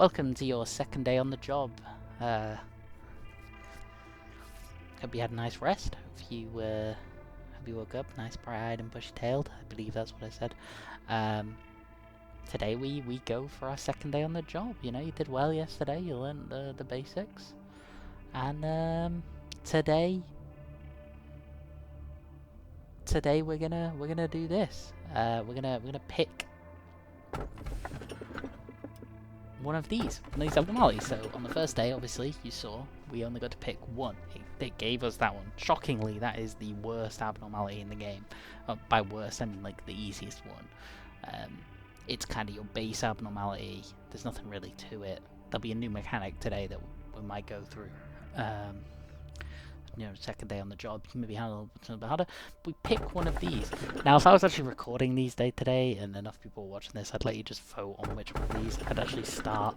Welcome to your second day on the job. Hope you had a nice rest. Hope you woke up nice, bright-eyed and bushy-tailed. I believe that's what I said. Today we go for our second day on the job. You know, you did well yesterday. You learned the basics, and today we're gonna do this. We're gonna pick one of these abnormalities. So on the first day, obviously, you saw we only got to pick one. It gave us that one. Shockingly, that is the worst abnormality in the game. By worst, I mean like the easiest one. It's kind of your base abnormality. There's nothing really to it. There'll be a new mechanic today that we might go through. You know, second day on the job, you can maybe handle it a little bit harder. We pick one of these. Now, if I was actually recording these day to day and enough people were watching this, I'd let you just vote on which one of these. I'd actually start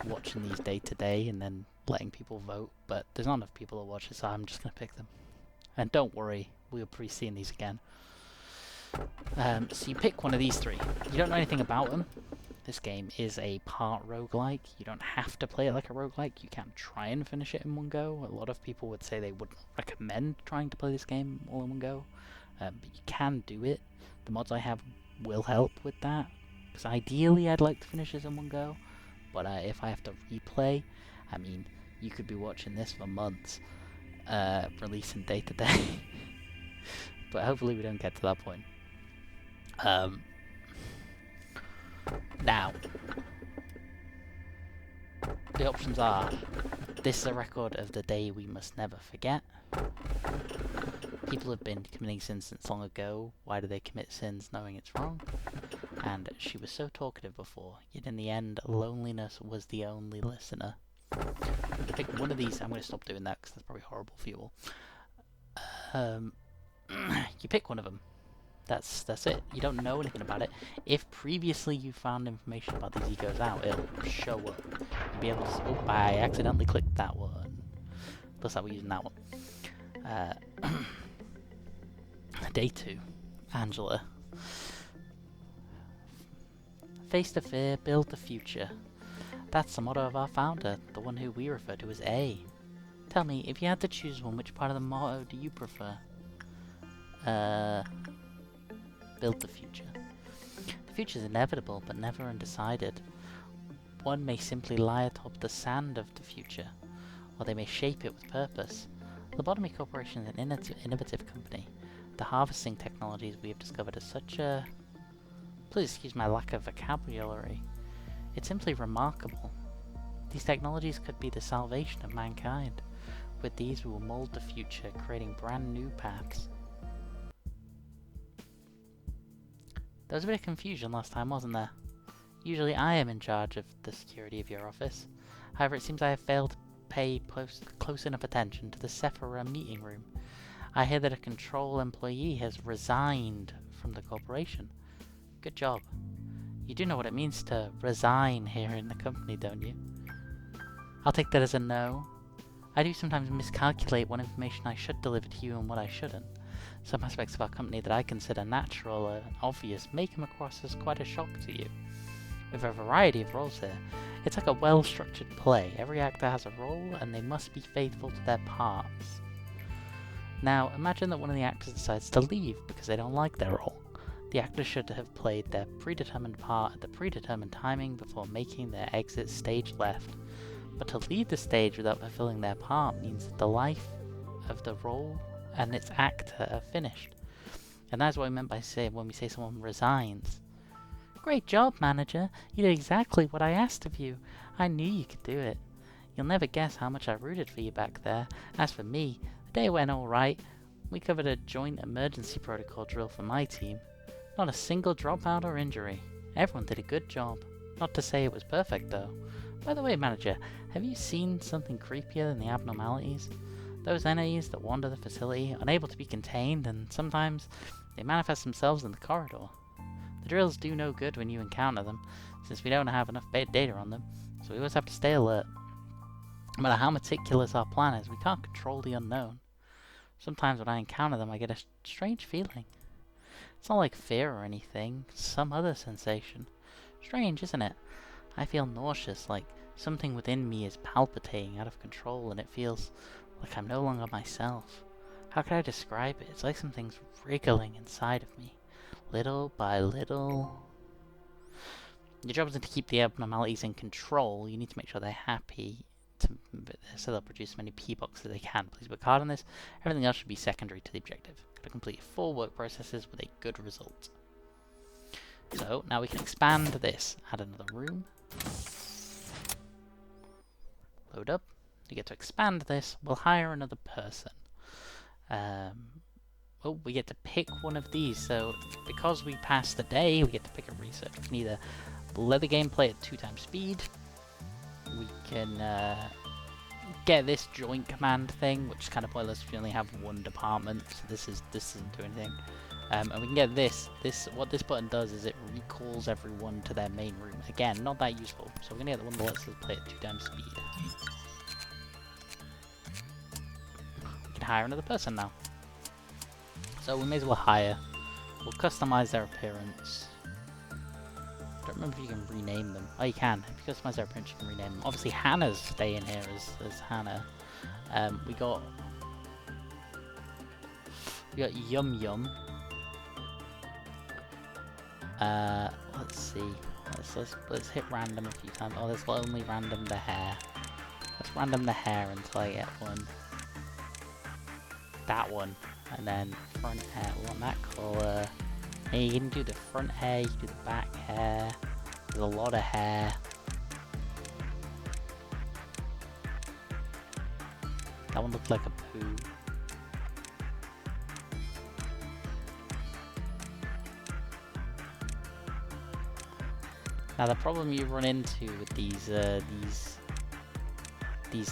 watching these day to day and then letting people vote. But there's not enough people to watch it, so I'm just going to pick them. And don't worry, we'll be seeing these again. So you pick one of these three. You don't know anything about them. This game is a part roguelike. You don't have to play it like a roguelike. You can try and finish it in one go. A lot of people would say they wouldn't recommend trying to play this game all in one go. But you can do it. The mods I have will help with that. Because ideally I'd like to finish this in one go. But if I have to replay, I mean, you could be watching this for months. Releasing day to day. But hopefully we don't get to that point. Now, the options are, this is a record of the day we must never forget. People have been committing sins since long ago. Why do they commit sins knowing it's wrong? And she was so talkative before, yet in the end, loneliness was the only listener. To pick one of these, I'm going to stop doing that because that's probably horrible for you all. You pick one of them. That's it. You don't know anything about it. If previously you found information about these egos out, it'll show up. You'll be able to... Oh, I accidentally clicked that one. Looks like we're using that one. Day 2. Angela. Face the fear, build the future. That's the motto of our founder, the one who we refer to as A. Tell me, if you had to choose one, which part of the motto do you prefer? Build the future. The future is inevitable, but never undecided. One may simply lie atop the sand of the future, or they may shape it with purpose. Lobotomy Corporation is an innovative company. The harvesting technologies we have discovered are such a... Please excuse my lack of vocabulary. It's simply remarkable. These technologies could be the salvation of mankind. With these we will mold the future, creating brand new paths. There was a bit of confusion last time, wasn't there? Usually I am in charge of the security of your office. However, it seems I have failed to pay close enough attention to the Sephora meeting room. I hear that a control employee has resigned from the corporation. Good job. You do know what it means to resign here in the company, don't you? I'll take that as a no. I do sometimes miscalculate what information I should deliver to you and what I shouldn't. Some aspects of our company that I consider natural and obvious may come across as quite a shock to you. We have a variety of roles here. It's like a well-structured play. Every actor has a role, and they must be faithful to their parts. Now, imagine that one of the actors decides to leave because they don't like their role. The actor should have played their predetermined part at the predetermined timing before making their exit stage left. But to leave the stage without fulfilling their part means that the life of the role and its actor are finished. And that's what I meant by when we say someone resigns. Great job, manager. You did exactly what I asked of you. I knew you could do it. You'll never guess how much I rooted for you back there. As for me, the day went all right. We covered a joint emergency protocol drill for my team. Not a single dropout or injury. Everyone did a good job. Not to say it was perfect, though. By the way, manager, have you seen something creepier than the abnormalities? Those entities that wander the facility, unable to be contained, and sometimes they manifest themselves in the corridor. The drills do no good when you encounter them, since we don't have enough data on them, so we always have to stay alert. No matter how meticulous our plan is, we can't control the unknown. Sometimes when I encounter them, I get a strange feeling. It's not like fear or anything, it's some other sensation. Strange, isn't it? I feel nauseous, like something within me is palpitating out of control, and it feels like I'm no longer myself. How can I describe it? It's like something's wriggling inside of me, little by little. Your job isn't to keep the abnormalities in control. You need to make sure they're happy, so they'll produce as many P-boxes as they can. Please work hard on this. Everything else should be secondary to the objective. Gotta complete full work processes with a good result. So, now we can expand this. Add another room. Load up. We get to expand this. We'll hire another person. Oh, we get to pick one of these. So, because we passed the day, we get to pick a research. We can either let the game play at 2x speed. We can get this joint command thing, which is kind of pointless if you only have one department. So this doesn't do anything. And we can get this. What this button does is it recalls everyone to their main room. Again, not that useful. So we're gonna get the one that lets us play at 2x speed. We can hire another person now. So we may as well hire. We'll customize their appearance. Don't remember if you can rename them. Oh, you can. If you customize their appearance, you can rename them. Obviously, Hannah's staying here as Hannah. We got Yum Yum. Let's see. Let's hit random a few times. Oh, this will only random the hair. Let's random the hair until I get one. That one. And then front hair. We want that colour. And you can do the front hair, you can do the back hair. There's a lot of hair. That one looks like a poo. Now the problem you run into with these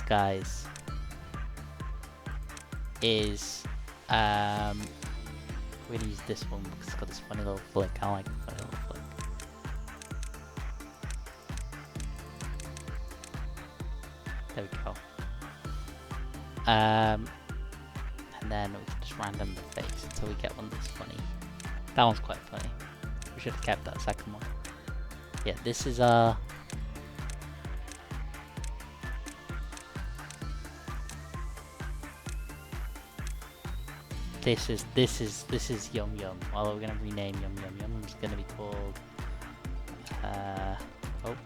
guys is we're gonna use this one because it's got this funny little flick. I like the funny little flick. There we go. And then we can just random the face until we get one that's funny. That one's quite funny. We should have kept that second one. Yeah, this is This is Yum Yum. Well, we're gonna rename Yum Yum. Yum Yum's gonna be called. Oh,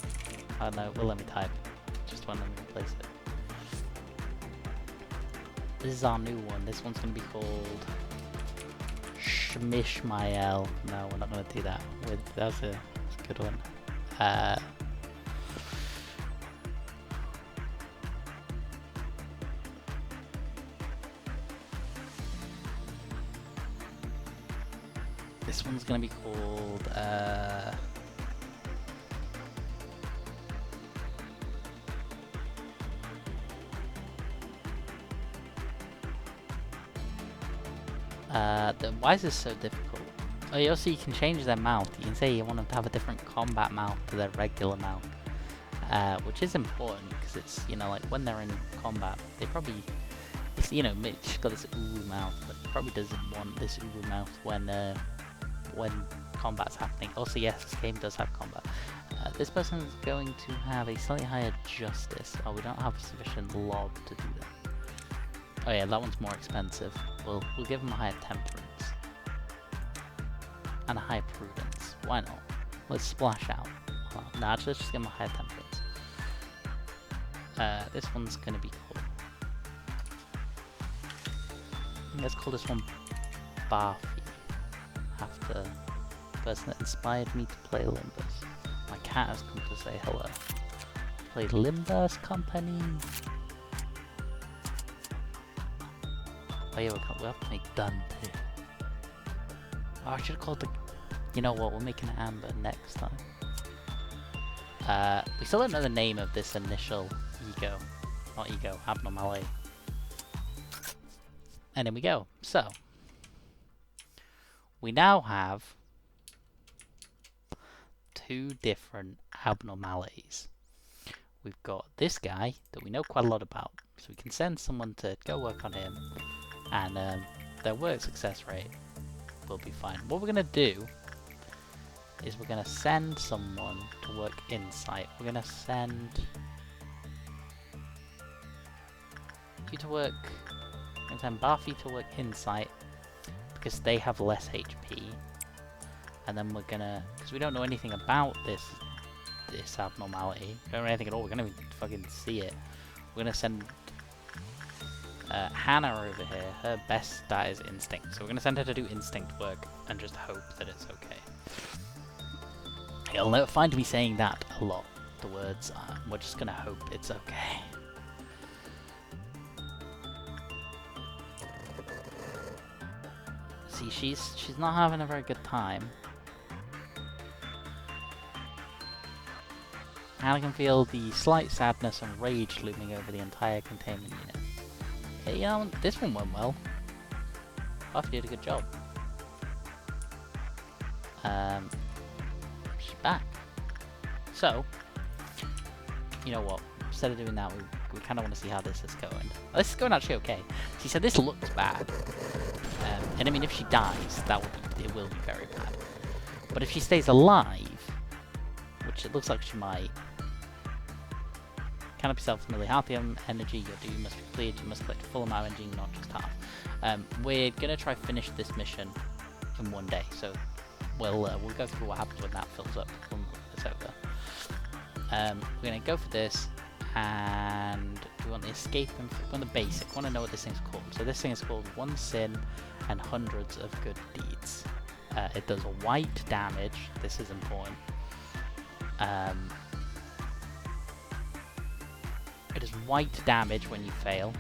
I don't know. Well, let me type. Just want to replace it. This is our new one. This one's gonna be called Shmishmael. No, we're not gonna do that. That's a good one. This one's gonna be called why is this so difficult? Oh, also you can change their mount. You can say you want them to have a different combat mount to their regular mount, which is important because it's, you know, like when they're in combat, they probably, it's, you know, Mitch got this ooh mouth, but he probably doesn't want this ooh mouth when combat's happening. Also, yes, this game does have combat. This person is going to have a slightly higher justice. Oh, we don't have sufficient lob to do that. Oh yeah, that one's more expensive. We'll give him a higher temperance. And a higher prudence. Why not? Let's splash out. Well, nah, let's just give him a higher temperance. This one's gonna be cool. Let's call this one Barfy. After the person that inspired me to play Limbus. My cat has come to say hello. Play Limbus Company. Oh yeah, we have to make Dun too. Oh, I should have called the... You know what, we're making Amber next time. We still don't know the name of this initial ego. Not ego, abnormality. And in we go. So, we now have 2 different abnormalities. We've got this guy that we know quite a lot about. So we can send someone to go work on him. And their work success rate will be fine. What we're going to do is we're gonna send someone to work Insight. We're gonna send you to work. We're gonna send Barfi to work Insight because they have less HP. And then we're gonna, because we don't know anything about this abnormality. We don't know anything at all. We're gonna fucking see it. We're gonna send Hannah over here. Her best stat is Instinct, so we're gonna send her to do Instinct work and just hope that it's okay. You'll find me saying that a lot. The words, we're just gonna hope it's okay. See, she's not having a very good time. And I can feel the slight sadness and rage looming over the entire containment unit. Yeah, you know, this one went well. Buffy did a good job. She's back. So, you know what? Instead of doing that, we kind of want to see how this is going. Oh, this is going actually okay. See, so this looks bad. And I mean, if she dies, it will be very bad. But if she stays alive, which it looks like she might, cannot be self-familiar. Half the energy you do must be cleared. You must collect a full amount of energy, not just half. We're gonna try finish this mission in one day. So we'll go through what happens when that fills up when it's over. We're gonna go for this, and we want the escape and we want the basic. We want to know what this thing's called. So this thing is called One Sin and Hundreds of Good Deeds. It does white damage. This is important. It does white damage when you fail.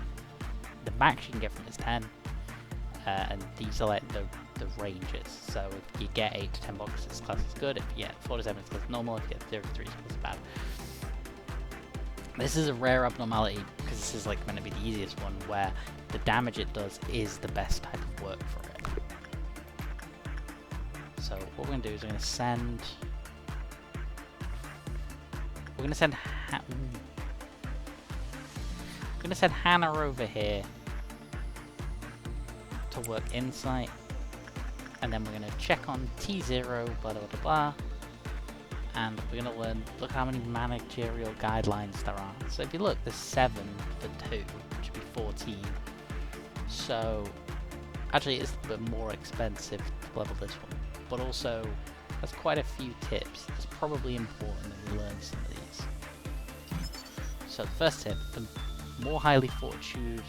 The max you can get from it is 10. And these are like the ranges. So if you get 8 to 10 boxes, this class is good. If you get 4 to 7, it's class normal. If you get 0 to 3, it's bad. This is a rare abnormality because this is like meant to be the easiest one, where the damage it does is the best type of work for it. So what we're gonna do is we're gonna send Hannah over here to work Insight, and then we're gonna check on T0, blah blah blah blah, and we're gonna learn. Look how many managerial guidelines there are. So if you look, there's 7 for 2, which would be 14. So actually, it's a bit more expensive to level this one, but also there's quite a few tips. It's probably important that we learn some of these. So the first tip: the more highly fortitude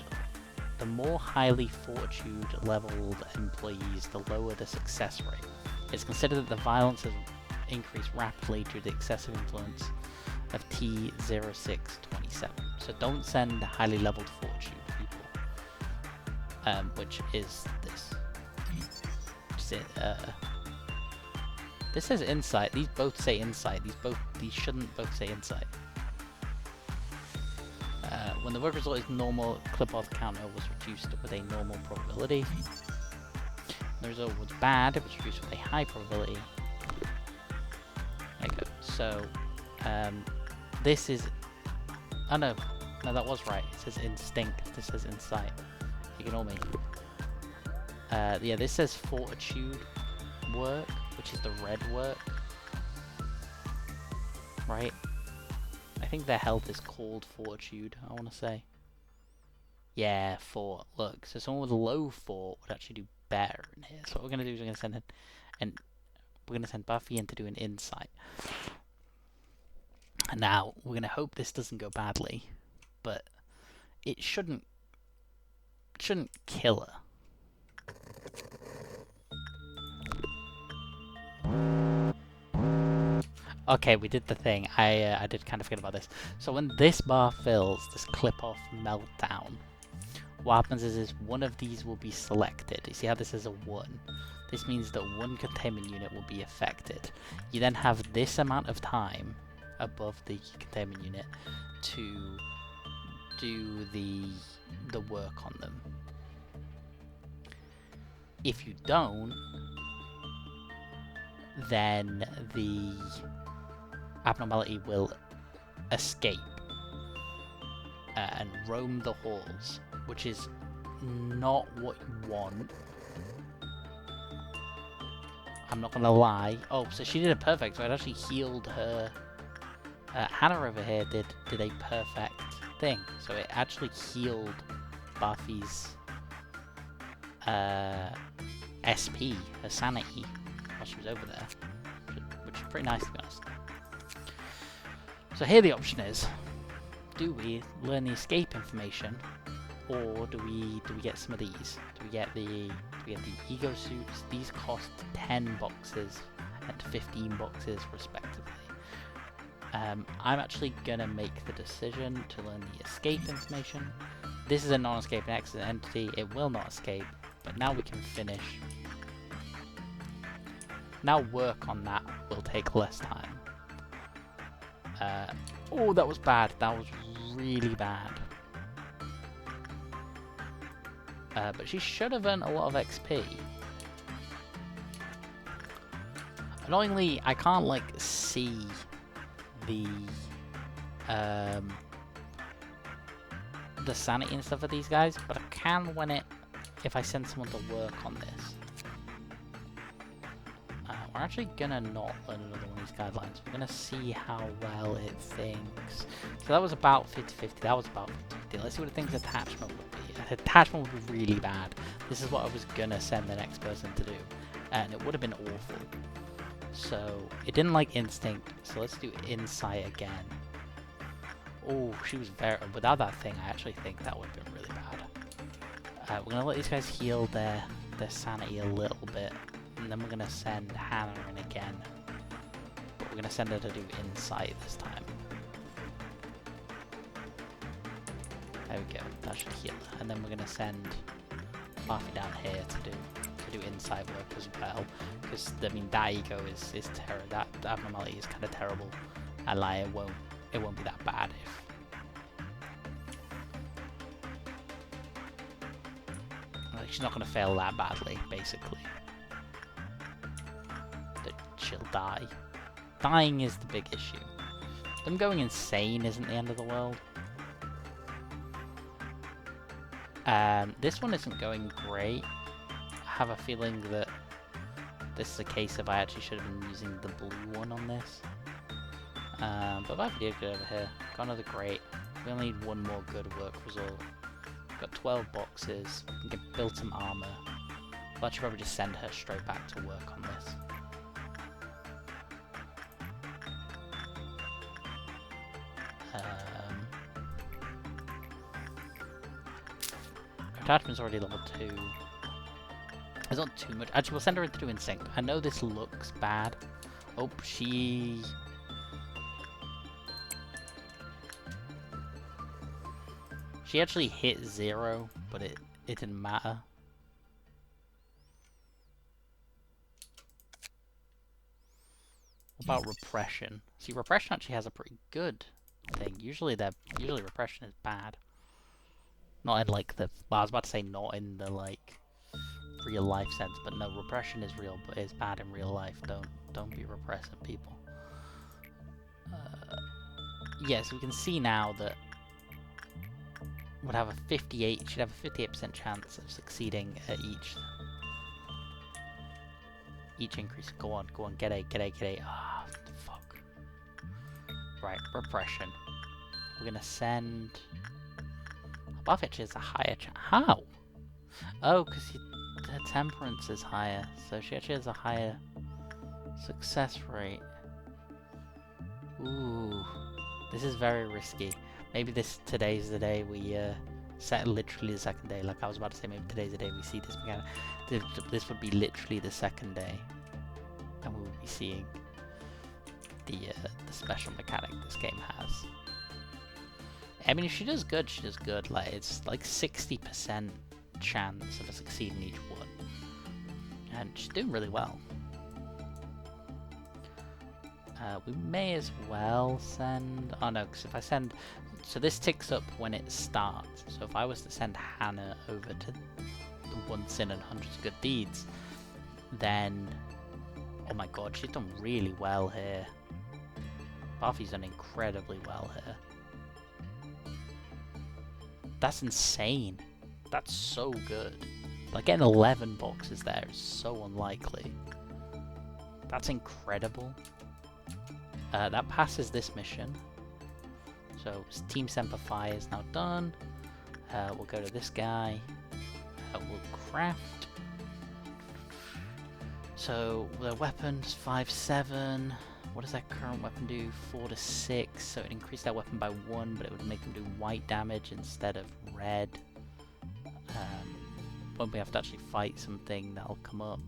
leveled employees, the lower the success rate. It's considered that the violence has increased rapidly due to the excessive influence of T0627. So don't send highly leveled fortitude people, which is this. This says Insight. These both say Insight. These shouldn't both say Insight. When the work result is normal, clip-off counter was reduced with a normal probability. When the result was bad, it was reduced with a high probability. There you go. So, this is... Oh no, that was right. It says Instinct. This says Insight. Ignore me. Yeah, this says Fortitude work, which is the red work. Right? I think their health is called Fortitude, I want to say. Yeah, 4. Look, so someone with low 4 would actually do better in here. So what we're going to do is we're going to send Buffy in to do an Insight. And now, we're going to hope this doesn't go badly, but it shouldn't kill her. Okay, we did the thing. I did kind of forget about this. So when this bar fills, this clip-off meltdown, what happens is one of these will be selected. You see how this is a 1? This means that 1 containment unit will be affected. You then have this amount of time above the containment unit to do the work on them. If you don't, then the abnormality will escape and roam the halls, which is not what you want. I'm not gonna lie. Oh, so she did it perfect. So it actually healed her. Hannah over here did a perfect thing. So it actually healed Buffy's SP, her sanity, while she was over there, which is pretty nice to be honest. So here the option is: do we learn the escape information, or do we get some of these? Do we get the ego suits? These cost 10 boxes and 15 boxes respectively. I'm actually gonna make the decision to learn the escape information. This is a non-escaping accident entity. It will not escape, but now we can finish. Now work on that will take less time. Oh, that was bad. That was really bad. But she should have earned a lot of XP. Annoyingly, I can't like see the sanity and stuff of these guys, but I can if I send someone to work on this. We're actually gonna not learn another one of these guidelines. We're gonna see how well it thinks. So that was about 50-50. That was about 50-50. Let's see what it thinks attachment would be. Attachment would be really bad. This is what I was gonna send the next person to do, and it would have been awful. So it didn't like instinct. So let's do insight again. Oh, she was very. Without that thing, I actually think that would have been really bad. We're gonna let these guys heal their sanity a little bit. And then we're going to send Hannah in again. But we're going to send her to do insight this time. There we go. That should heal her. And then we're going to send Buffy down here to do insight work as well. Because, I mean, that ego is terrible. That abnormality is kind of terrible. And like, it won't be that bad if... Like, she's not going to fail that badly, basically. She'll die. Dying is the big issue. Them going insane isn't the end of the world. This one isn't going great. I have a feeling that this is a case of I actually should have been using the blue one on this. But I did good over here. Got another great. We only need one more good work result. Got 12 boxes. We can build some armor. But I should probably just send her straight back to work on this. Attachment's already level 2. There's not too much. Actually, we'll send her into do instinct. I know this looks bad. Oh, she actually hit 0, but it didn't matter. What about repression? See, repression actually has a pretty good thing. Usually repression is bad. Not in like the, well, I was about to say not in the like real life sense, but no, repression is real, but it's bad in real life. Don't be repressing people. Yeah, so we can see now that would have a 58, should have a 58% chance of succeeding at each increase. Go on, get A. Ah, fuck. Right, repression. We're gonna send. Buffett is a higher chance. How? Oh, because her temperance is higher, so she actually has a higher success rate. Ooh, this is very risky. Maybe today's the day we set literally the second day. Like I was about to say, maybe today's the day we see this mechanic. This would be literally the second day, and we would be seeing the special mechanic this game has. I mean, if she does good, she does good. Like, it's like 60% chance of her succeeding each one. And she's doing really well. We may as well send... Oh no, because if I send... So this ticks up when it starts. So if I was to send Hannah over to the Once in and Hundreds of Good Deeds, then... Oh my god, she's done really well here. Buffy's done incredibly well here. That's insane. That's so good. Like, getting 11 boxes there is so unlikely. That's incredible. That passes this mission. So Team Semper Fi is now done. We'll go to this guy. We'll craft. So the weapons 5-7. What does that current weapon do? 4-6. So it increased that weapon by 1, but it would make them do white damage instead of red. When we have to actually fight something, that'll come up.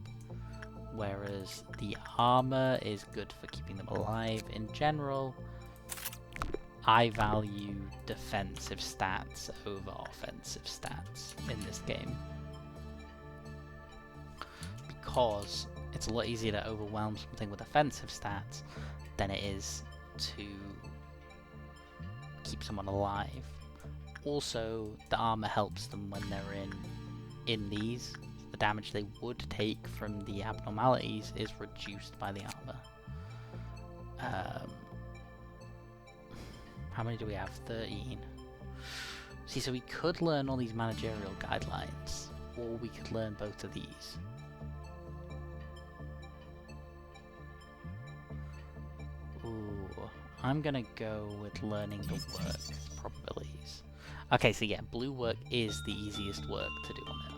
Whereas the armor is good for keeping them alive. In general, I value defensive stats over offensive stats in this game, because it's a lot easier to overwhelm something with offensive stats than it is to keep someone alive. Also, the armor helps them when they're in these. The damage they would take from the abnormalities is reduced by the armor. How many do we have? 13. See, so we could learn all these managerial guidelines, or we could learn both of these. Ooh, I'm gonna go with learning the work probabilities. Okay, so yeah, blue work is the easiest work to do on it.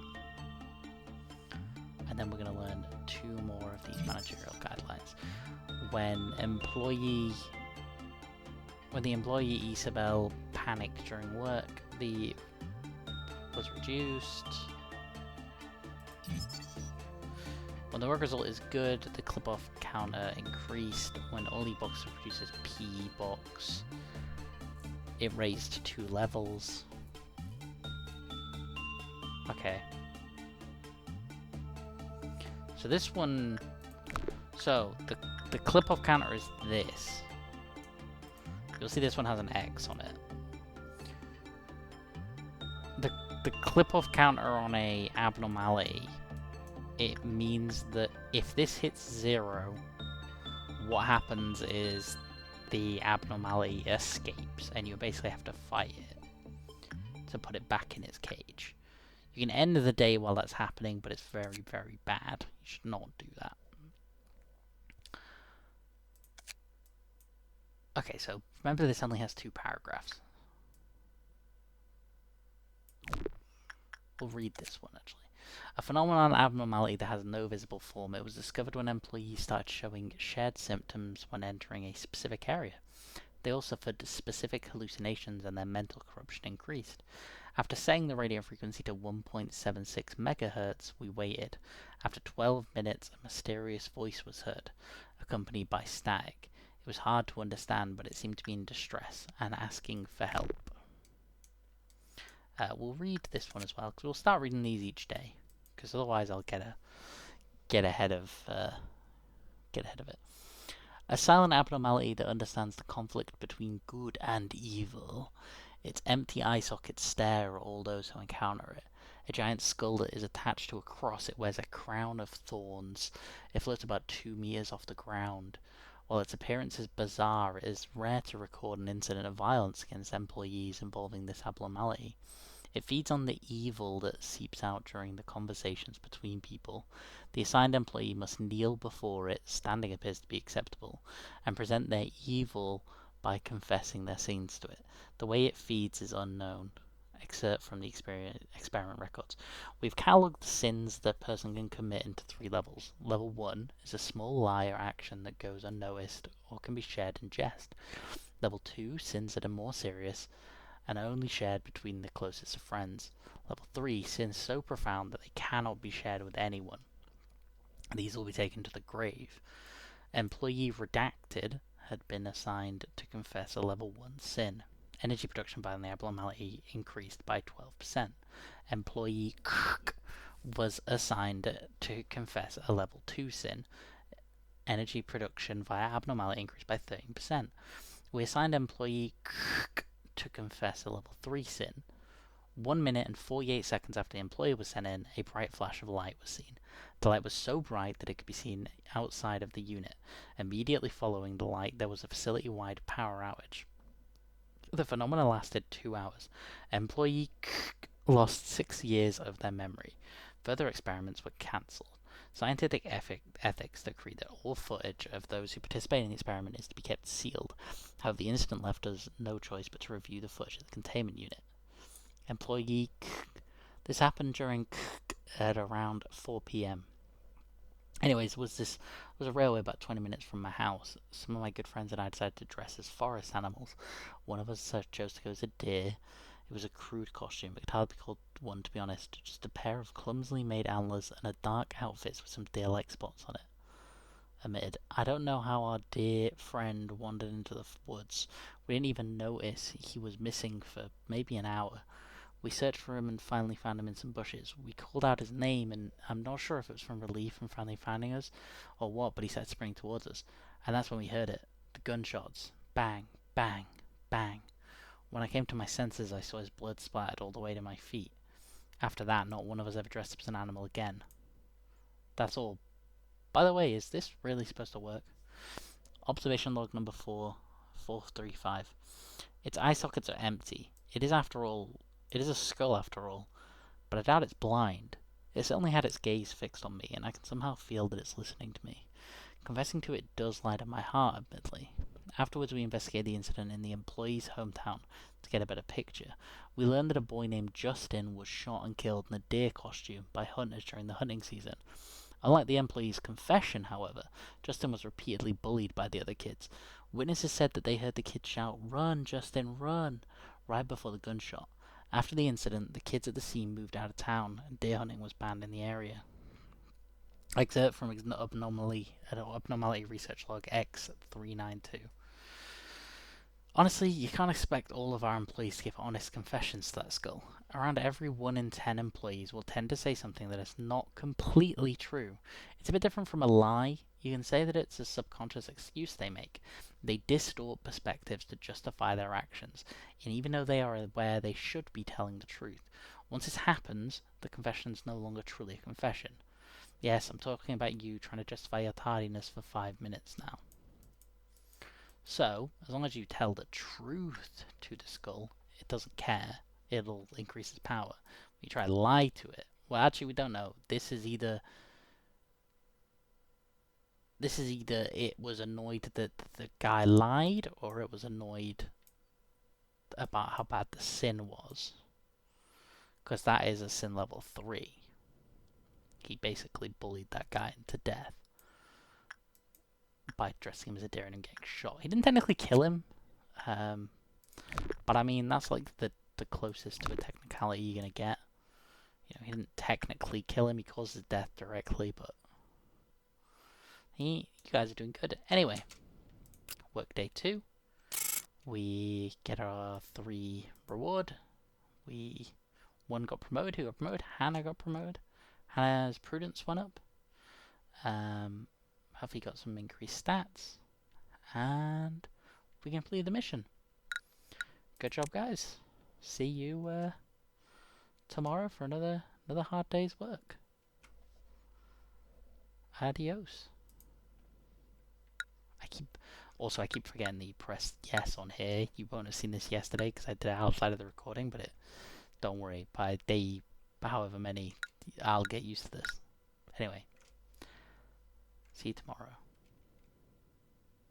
And then we're gonna learn 2 more of these managerial guidelines. When the employee Isabel panicked during work, the was reduced. When the work result is good, the clip-off counter increased. When only box produces P box, it raised 2 levels. Okay. So this one, so the clip-off counter is this. You'll see this one has an X on it. The clip-off counter on a abnormality, it means that if this hits 0, what happens is the abnormality escapes, and you basically have to fight it to put it back in its cage. You can end the day while that's happening, but it's very, very bad. You should not do that. Okay, so remember this only has 2 paragraphs. We'll read this one, actually. A phenomenon abnormality that has no visible form. It was discovered when employees started showing shared symptoms when entering a specific area. They all suffered specific hallucinations and their mental corruption increased. After setting the radio frequency to 1.76 megahertz, we waited. After 12 minutes, a mysterious voice was heard, accompanied by static. It was hard to understand, but it seemed to be in distress and asking for help. We'll read this one as well, because we'll start reading these each day, because otherwise I'll get ahead of it. A silent abnormality that understands the conflict between good and evil. Its empty eye sockets stare at all those who encounter it. A giant skull that is attached to a cross. It wears a crown of thorns. It floats about 2 meters off the ground. While its appearance is bizarre, it is rare to record an incident of violence against employees involving this abnormality. It feeds on the evil that seeps out during the conversations between people. The assigned employee must kneel before it, standing appears to be acceptable, and present their evil by confessing their sins to it. The way it feeds is unknown. Excerpt from the experiment records. We've cataloged the sins that a person can commit into 3 levels. Level 1 is a small lie or action that goes unnoticed or can be shared in jest. Level 2, sins that are more serious and are only shared between the closest of friends. Level 3, sins so profound that they cannot be shared with anyone. These will be taken to the grave. Employee redacted had been assigned to confess a level 1 sin. Energy production by the abnormality increased by 12%. Employee was assigned to confess a level 2 sin. Energy production via abnormality increased by 13%. We assigned employee to confess a level 3 sin. 1 minute and 48 seconds after the employee was sent in, a bright flash of light was seen. The light was so bright that it could be seen outside of the unit. Immediately following the light, there was a facility-wide power outage. The phenomena lasted 2 hours. Employee lost 6 years of their memory. Further experiments were cancelled. Scientific ethics decree that all footage of those who participate in the experiment is to be kept sealed. However, the incident left us no choice but to review the footage of the containment unit. Employee This happened during at around 4 p.m. Anyways, was a railway about 20 minutes from my house. Some of my good friends and I decided to dress as forest animals. One of us chose to go as a deer. It was a crude costume, but could hardly be called one, to be honest. Just a pair of clumsily made antlers and a dark outfit with some deer-like spots on it. Admitted, I don't know how our dear friend wandered into the woods. We didn't even notice he was missing for maybe an hour. We searched for him and finally found him in some bushes. We called out his name, and I'm not sure if it was from relief from finally finding us or what, but he started sprinting towards us. And that's when we heard it. The gunshots. Bang, bang, bang. When I came to my senses, I saw his blood splattered all the way to my feet. After that, not one of us ever dressed up as an animal again. That's all. By the way, is this really supposed to work? Observation log number 435. Its eye sockets are empty. It is a skull after all, but I doubt it's blind. It certainly had its gaze fixed on me, and I can somehow feel that it's listening to me. Confessing to it does light up my heart, admittedly. Afterwards, we investigated the incident in the employee's hometown to get a better picture. We learned that a boy named Justin was shot and killed in a deer costume by hunters during the hunting season. Unlike the employee's confession, however, Justin was repeatedly bullied by the other kids. Witnesses said that they heard the kids shout, "Run, Justin, run!" right before the gunshot. After the incident, the kids at the scene moved out of town, and deer hunting was banned in the area. Excerpt from Abnormality Research Log X392. Honestly, you can't expect all of our employees to give honest confessions to that skull. Around every 1 in 10 employees will tend to say something that is not completely true. It's a bit different from a lie. You can say that it's a subconscious excuse they make. They distort perspectives to justify their actions, and even though they are aware they should be telling the truth, once this happens, the confession is no longer truly a confession. Yes, I'm talking about you trying to justify your tardiness for 5 minutes now. So, as long as you tell the truth to the skull, it doesn't care. It'll increase its power. When you try to lie to it, well, actually, we don't know. This is either it was annoyed that the guy lied, or it was annoyed about how bad the sin was. Because that is a sin level 3. He basically bullied that guy to death by dressing him as a deer and him getting shot. He didn't technically kill him, but I mean, that's like the closest to a technicality you're going to get. You know, he didn't technically kill him, he caused his death directly, but you guys are doing good. Anyway, work day 2. We get our 3 reward. One got promoted. Who got promoted? Hannah got promoted. Hannah's prudence went up. Huffy got some increased stats. And we completed the mission. Good job, guys. See you tomorrow for another hard day's work. Adios. I keep forgetting that you pressed yes on here. You won't have seen this yesterday because I did it outside of the recording, but don't worry. By day however many, I'll get used to this. Anyway, see you tomorrow.